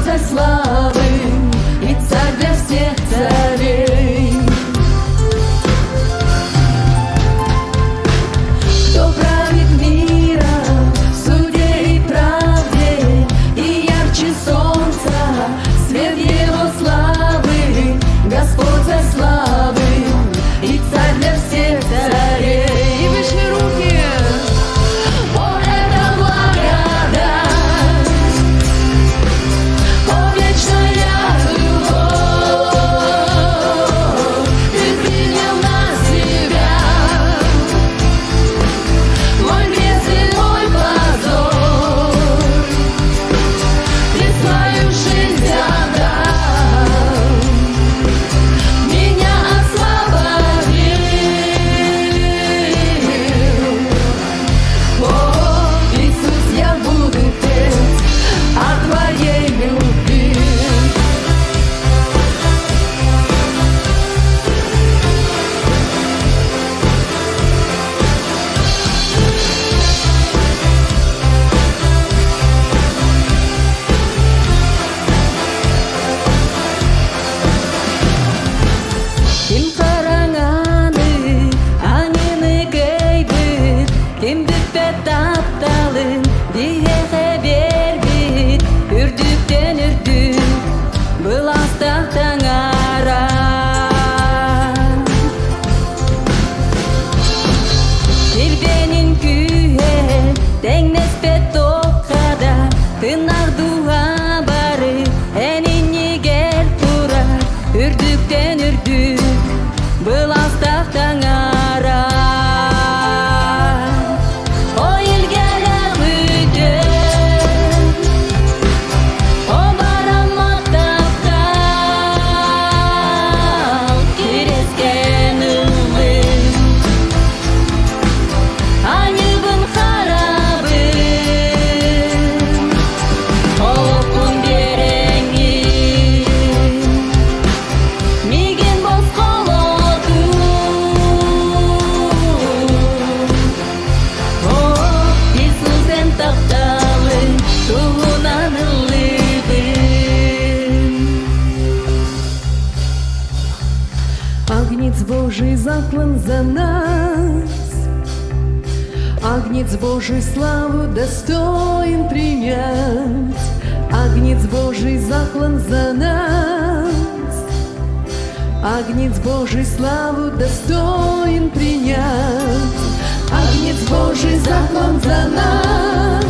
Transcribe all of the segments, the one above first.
царь славы и царь для всех царей. Кто правит миром в суде и правде, и ярче солнца свет его славы, Господь царь славы и царь для всех царей. И выше руки. О, это благодать, о, вечная любовь, Ты принял на себя мой грех и мой позор, Ты свою жизнь отдал, меня освободил. О, Иисус, я буду петь о Твоей любви. Ким караңаны, аңыны көйбүт, ким бүппет тапталын, биеге бербит, үрдүктен үрдүк, был астактан ара. Кирбенин күйе, теңнеспет токкада, тынар дуга бары, энини кел тура, үрдүктен үрдүк, был астактан ара. О, илгеле өтөн, о, бараматтапта, кирескен ылым, айыбын харабын, окун береңи, миген бос колоду. О, Иисус, сен такталын, тугунан ылыбын. Агнец Божий заклан за нас, Агнец Божий славу достоин принять, Агнец Божий заклан за нас, Агнец Божий славу достоин принять, Агнец Божий заклан за нас,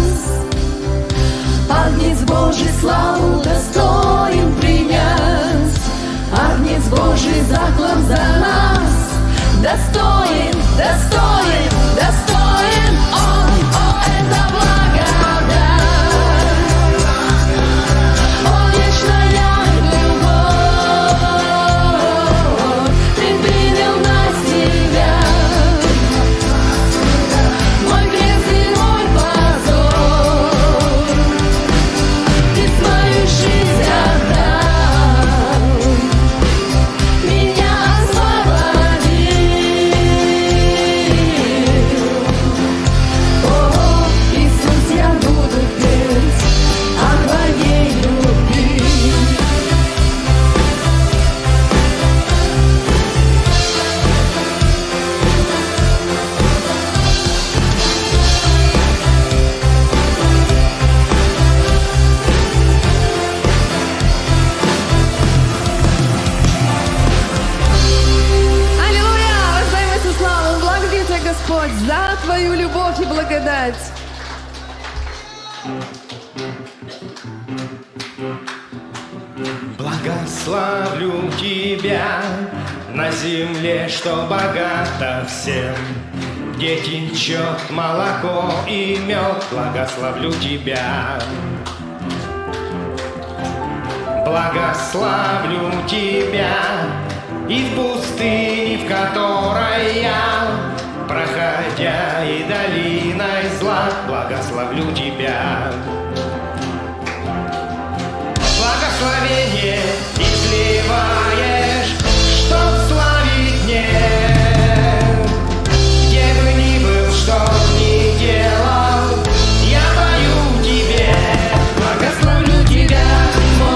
Агнец Божий славу достоин принять, Агнец Божий заклан за нас, достоин, достоин, достоин Он. О, это благодать, о, вечная любовь, Ты принял на себя мой грех и мой позор, Ты свою жизнь отдал, меня освободил. О, Иисус, я буду петь о Твоей любви. Аллилуйя! Воздаем Иисусу славу! Благодарим Тебя, Господь, за Твою любовь и благодать. Благословлю Тебя на земле, что богато всем, где течет молоко и мед. Благословлю Тебя. Благословлю Тебя и в пустыне, в которой я, проходя и долиной зла, благословлю Тебя. Благословение изливаешь, чтоб славить мне, где бы ни был, что б ни делал, я пою Тебе. Благословлю Тебя, мой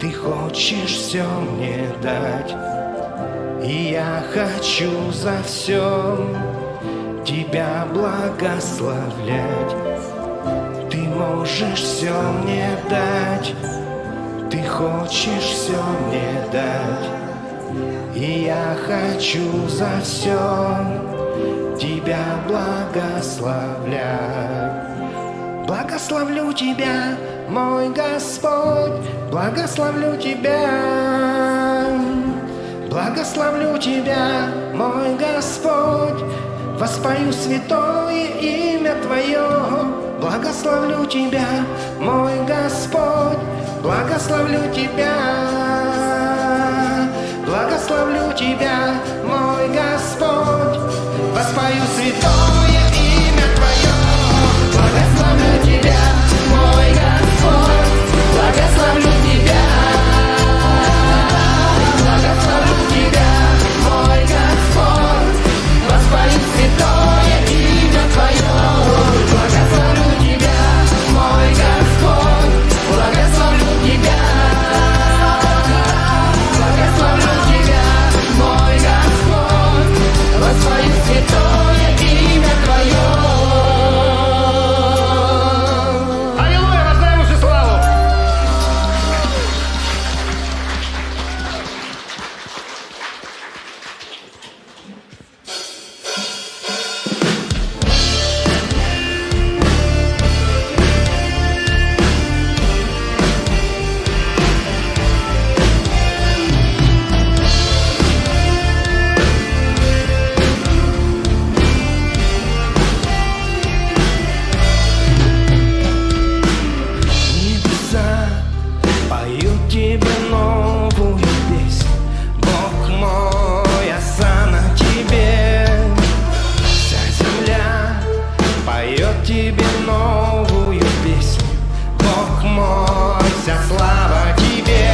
Ты хочешь все мне дать, и я хочу за все тебя благословлять. Ты можешь все мне дать, ты хочешь все мне дать, и я хочу за все тебя благословлять. Благословлю тебя, мой Господь, благословлю тебя. Благословлю тебя, мой Господь, воспою святое имя Твое. Благословлю тебя, мой Господь, благословлю тебя. Благословлю тебя, мой Господь, воспою святое имя Твое. Благословлю тебя, мой Господь, благословлю тебя. Благословлю тебя, мой Господь, воспою святое имя Твое. Благословлю тебя, мой Господь, благословлю тебя. Благословлю тебя, мой Господь, воспою святое имя Твое. Аллилуйя, воздаем Ему славу! Небеса поют тебе новую песнь, Бог мой, осанна тебе. Вся земля поет тебе новую песнь, Бог мой, вся слава тебе.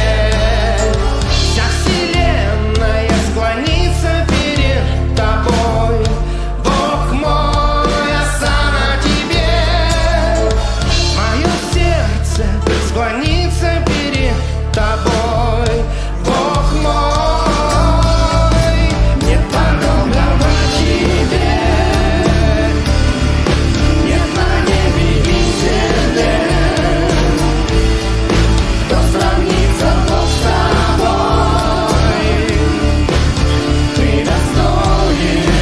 Вся вселенная склонится перед тобой, Бог мой, осанна тебе. Мое сердце склонится перед тобой, Бог мой. Нет подобного тебе, нет на небе и земле. Кто сравнится, Бог с тобой? Ты достоин,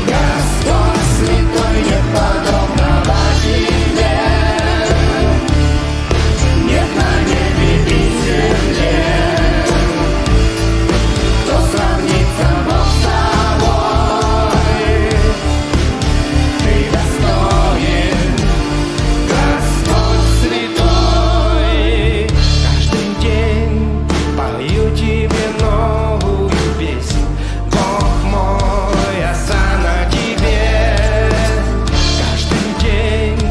Господь святой, нет подобного тебе. Нет на небе и земле. Кто сравнится, Бог с тобой? Ты достоин, Господь святой. Каждый день пою тебе новую песнь, Бог мой, осанна тебе. Каждый день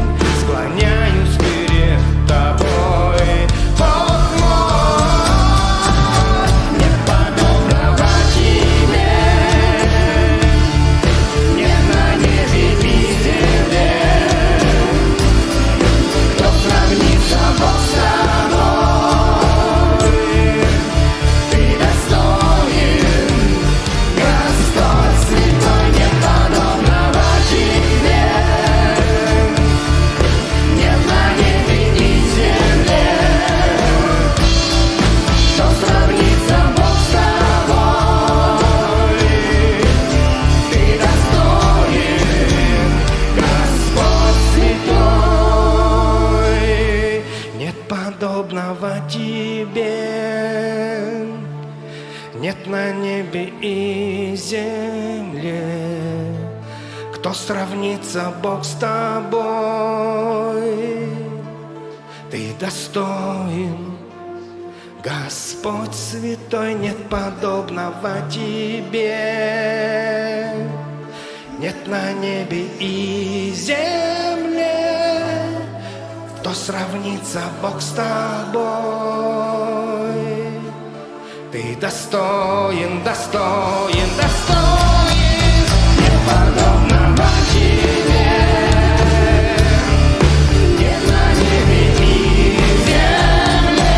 склоняюсь перед тобой, Бог мой. Нет подобного тебе, нет на небе и земле. Кто сравнится, Бог с тобой? Ты достоин, Господь святой, нет подобного тебе. Нет на небе и земле. Кто сравнится, Бог с тобой? Ты достоин, Господь святой. Нет подобного тебе, нет на небе и земле. Кто сравнится, Бог с тобой? Ты достоин, Господь святой, нет подобного тебе. Нет на небе и земле. Кто сравнится, Бог с тобой? Ты достоин, достоин, достоин, нет подобного тебе. Нет на небе и земле.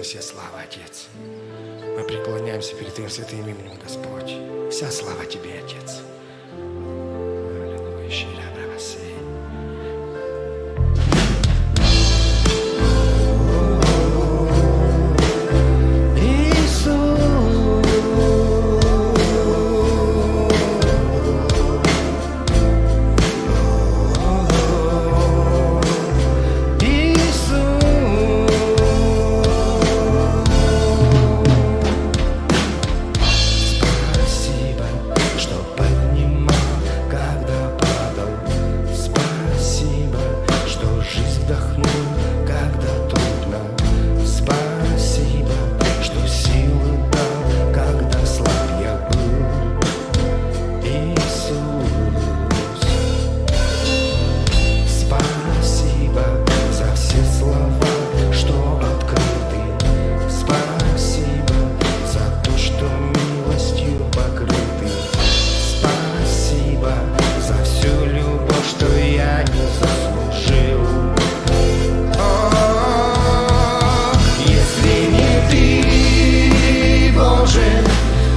вся слава, Отец. Мы преклоняемся перед Твоим святым именем, Господь. Вся слава Тебе, Отец. Аллилуйя, щиря-браваси.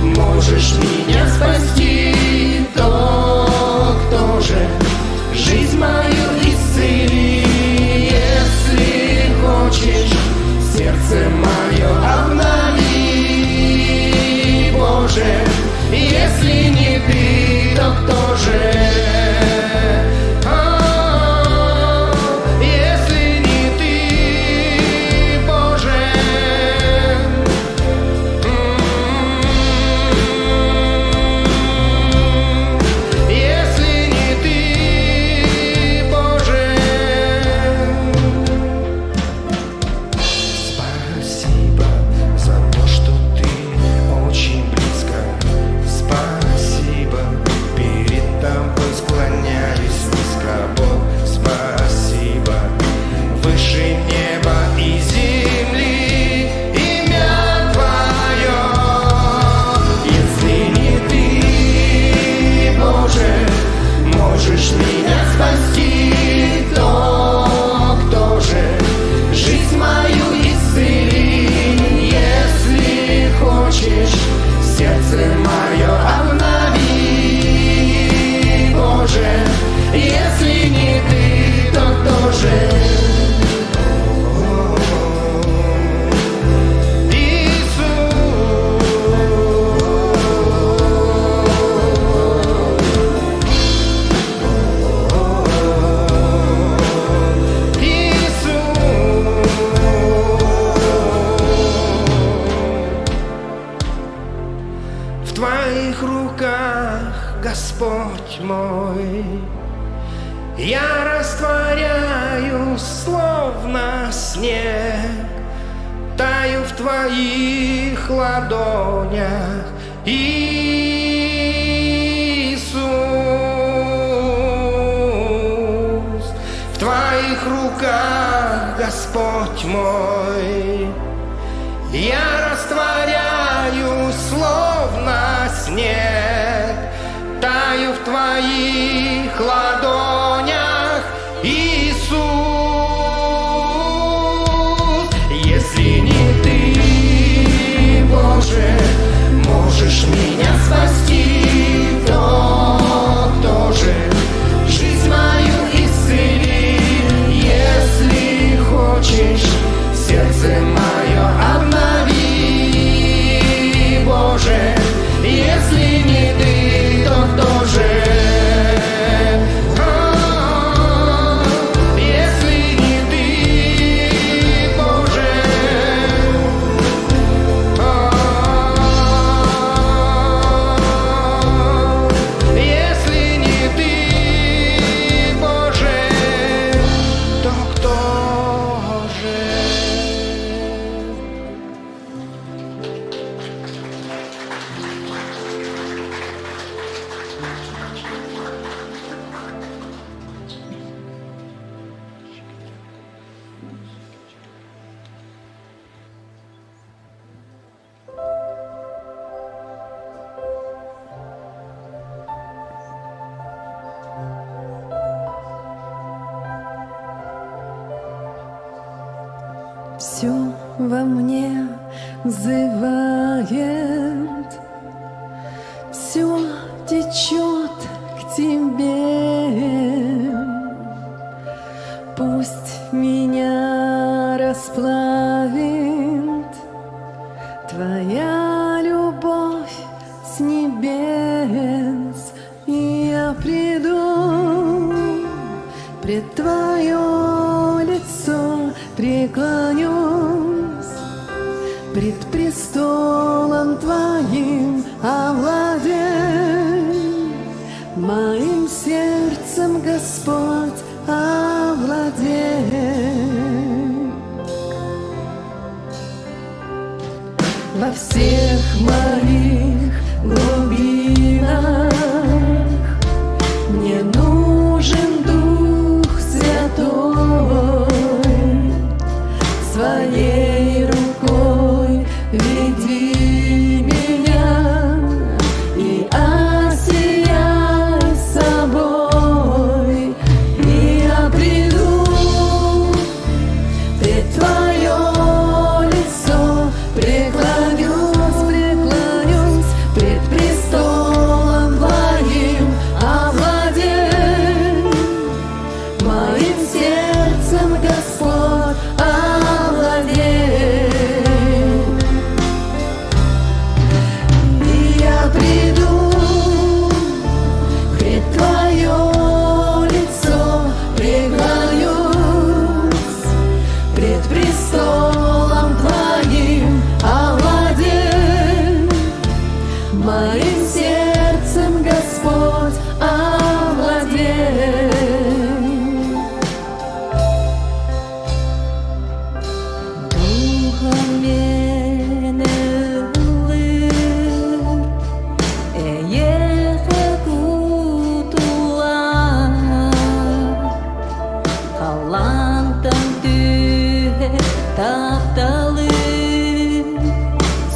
Можешь меня спасти, то кто же жизнь мою исцели? Если хочешь, сердце мое обнови, Боже. Если не Ты, то кто же? Если не Ты, Боже. Можешь меня спасти, то кто же жизнь мою исцели? Если хочешь, сердце мое обнови, Боже. Если не Ты, то кто же? В Твоих руках, Господь мой, я растворяюсь, словно снег, таю в Твоих ладонях, Иисус. В Твоих руках, Господь мой, я растворяюсь, словно снег, таю в Твоих ладонях, Иисус. Если не Ты, Боже, можешь меня спасти, то кто же жизнь мою исцели? Если хочешь, сердце мое обнови, Боже. Если не Ты, то кто же? Если не Ты, Боже. Если не Ты, Боже, то кто же? Все во мне взывает, все течет к тебе. Пусть меня расплавит твоя любовь с небес, и я приду пред твое лицо, преклонюсь пред престолом твоим, овладей моим сердцем, Господь, овладей. Во всех моих глубинах мне нужен Дух Святой, своей рукой веди меня и осияй собой, и я приду пред твое лицо, преклонюсь пред престолом твоим, овладей моим сердцем, Господь, овладей. И я приду пред твое лицо, преклонюсь пред престолом твоим, овладей моим сердцем, Господь, овладей. Духом менелер, эйеха кутулар, талантам түйе тапталы,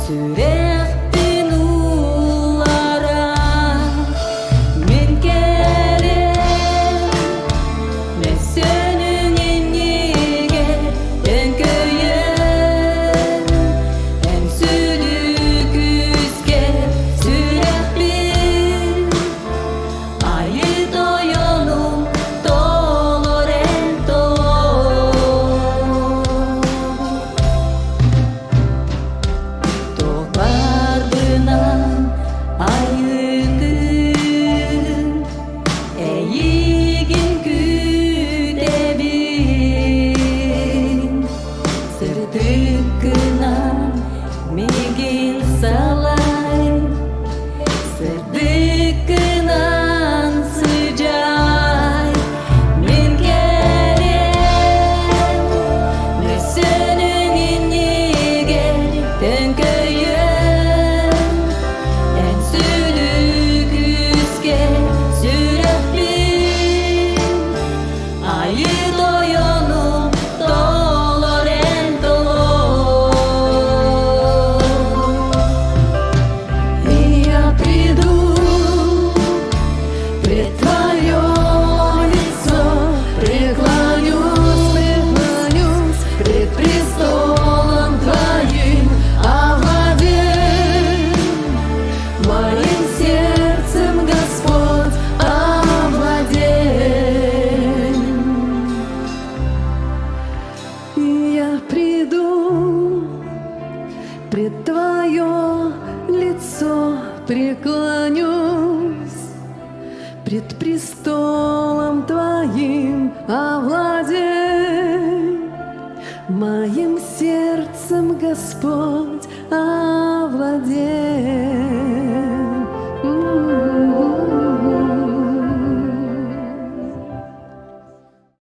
сүрехтин улара, мен керем, мен сөнүн эмнеге төңкөйөм, эм сүлүкүзге сүрехпин, айы тоёнум толор эм Тоқардынан айыгын эйигин күтебин, сырдыкынан мегин салай, сырдыкынан сыжай, мен керем, мен сөнүн эмнеге төңкөйөм, эм сүлүкүзге сүрөппин, айы тоёнум толор эм толор. И я приду пред твое лицо, преклонюсь пред престолом твоим, овладей моим сердцем, Господь, овладей. И я приду пред твое лицо, преклонюсь пред престолом твоим, овладей моим сердцем, Господь, овладей.